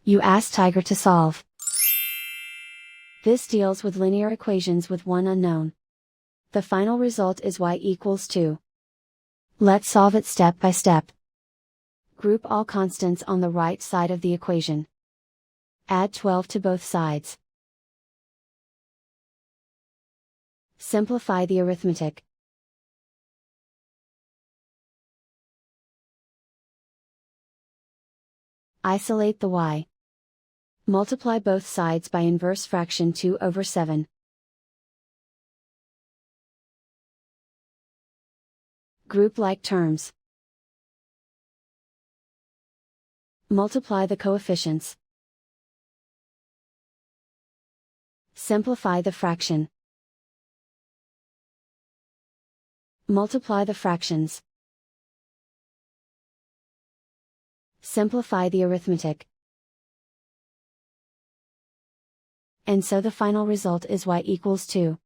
You ask Tiger to solve. This deals with linear equations with one unknown. The final result is y equals 2. Let's solve it step by step. Group all constants on the right side of the equation. Add 12 to both sides. Simplify the arithmetic. Isolate the y. Multiply both sides by inverse fraction 2/7. Group like terms. Multiply the coefficients. Simplify the fraction. Multiply the fractions. Simplify the arithmetic. And so the final result is y equals 2.